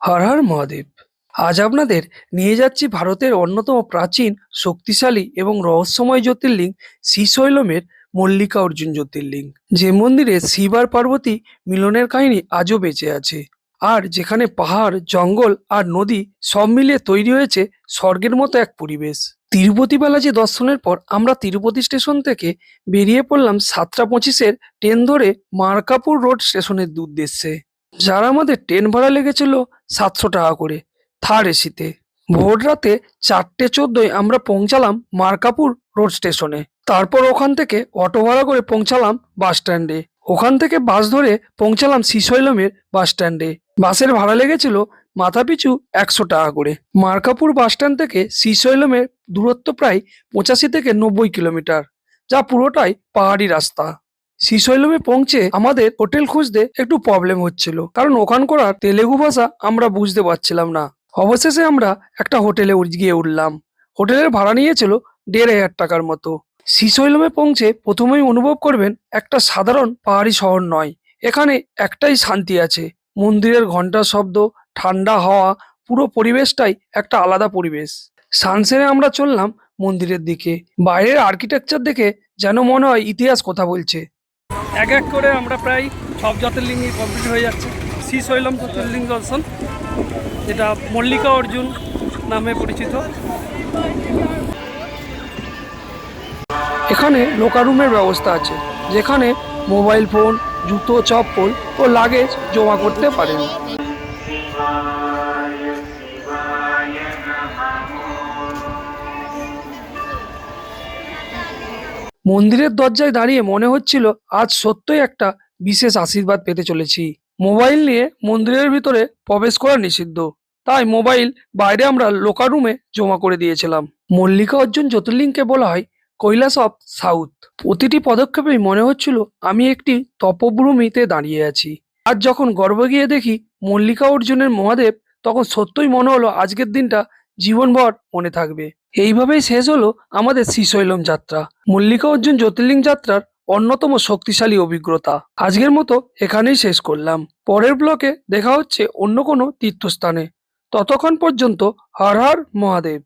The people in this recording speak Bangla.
হর হর মহাদেব। আজ আপনাদের নিয়ে যাচ্ছি ভারতের অন্যতম প্রাচীন, শক্তিশালী এবং রহস্যময় জ্যোতির্লিঙ্গ শ্রীশৈলমের মল্লিকা অর্জুন জ্যোতির্লিঙ্গ, যে মন্দিরে শিব আর পার্বতী মিলনের কাহিনী আজও বেঁচে আছে, আর যেখানে পাহাড়, জঙ্গল আর নদী সব মিলিয়ে তৈরি হয়েছে স্বর্গের মতো এক পরিবেশ। তিরুপতি বালাজি দর্শনের পর আমরা তিরুপতি স্টেশন থেকে বেরিয়ে পড়লাম 7:25-এর ট্রেন ধরে মার্কাপুর রোড স্টেশনের উদ্দেশ্যে। যার আমাদের ট্রেন ভাড়া লেগেছিল 700 টাকা করে, থার্ড এসিতে। ভোর রাতে 4:14 আমরা পৌঁছালাম মার্কাপুর রোড স্টেশনে। তারপর ওখান থেকে অটো ভাড়া করে পৌঁছালাম বাস স্ট্যান্ডে। ওখান থেকে বাস ধরে পৌঁছালাম শ্রীশৈলমের বাস স্ট্যান্ডে। বাসের ভাড়া লেগেছিল মাথাপিছু 100 টাকা করে। মার্কাপুর বাস স্ট্যান্ড থেকে শ্রীশৈলমের দূরত্ব প্রায় 85 থেকে 90 কিলোমিটার, যা পুরোটাই পাহাড়ি রাস্তা। শ্রীশৈলমে পৌঁছে আমাদের হোটেল খুঁজতে একটু প্রবলেম হচ্ছিল, কারণ ওখানকার তেলেগু ভাষা আমরা বুঝতে পারছিলাম না। অবশেষে আমরা একটা হোটেলে গিয়ে উঠলাম। হোটেলের ভাড়া নিয়েছিল 1500 টাকার মতো। শ্রীশৈলমে পৌঁছে প্রথমেই অনুভব করবেন একটা সাধারণ পাহাড়ি শহর নয়। এখানে একটাই শান্তি আছে, মন্দিরের ঘন্টার শব্দ, ঠান্ডা হাওয়া, পুরো পরিবেশটাই একটা আলাদা পরিবেশ। সানসেনে আমরা চললাম মন্দিরের দিকে। বাইরের আর্কিটেকচার দেখে যেন মনে হয় ইতিহাস কথা বলছে। এক এক করে আমরা প্রায় সব জ্যোতির্লিঙ্গই কমপ্লিট হয়ে যাচ্ছে। শ্রীশৈলম জ্যোতির্লিঙ্গ দর্শন, যেটা মল্লিকা অর্জুন নামে পরিচিত। এখানে লোকার রুমের ব্যবস্থা আছে, যেখানে মোবাইল ফোন, জুতো, চপ্পল ও লাগেজ জমা করতে পারেন। মন্দিরের দরজায় দাঁড়িয়ে মনে হচ্ছিল আজ সত্যই একটা বিশেষ আশীর্বাদ পেতে চলেছি। মোবাইল নিয়ে মন্দিরের ভিতরে প্রবেশ করা নিষিদ্ধ, তাই মোবাইল বাইরে আমরা লোকার রুমে জমা করে দিয়েছিলাম। মল্লিকা অর্জুন জ্যোতির্লিঙ্গকে বলা হয় কৈলাস অফ সাউথ। প্রতিটি পদক্ষেপেই মনে হচ্ছিল আমি একটি তপভূমিতে দাঁড়িয়ে আছি। আর যখন গর্ভে গিয়ে দেখি মল্লিকা অর্জুনের মহাদেব, তখন সত্যই মনে হলো আজকের দিনটা জীবনভর মনে থাকবে। এইভাবেই শেষ হলো আমাদের শ্রীশৈলম যাত্রা, মল্লিকা অর্জুন জ্যোতির্লিঙ্গ যাত্রার অন্যতম শক্তিশালী অভিজ্ঞতা। আজকের মতো এখানেই শেষ করলাম। পরের ব্লকে দেখা হচ্ছে অন্য কোনো তীর্থস্থানে। ততক্ষণ পর্যন্ত হর হর মহাদেব।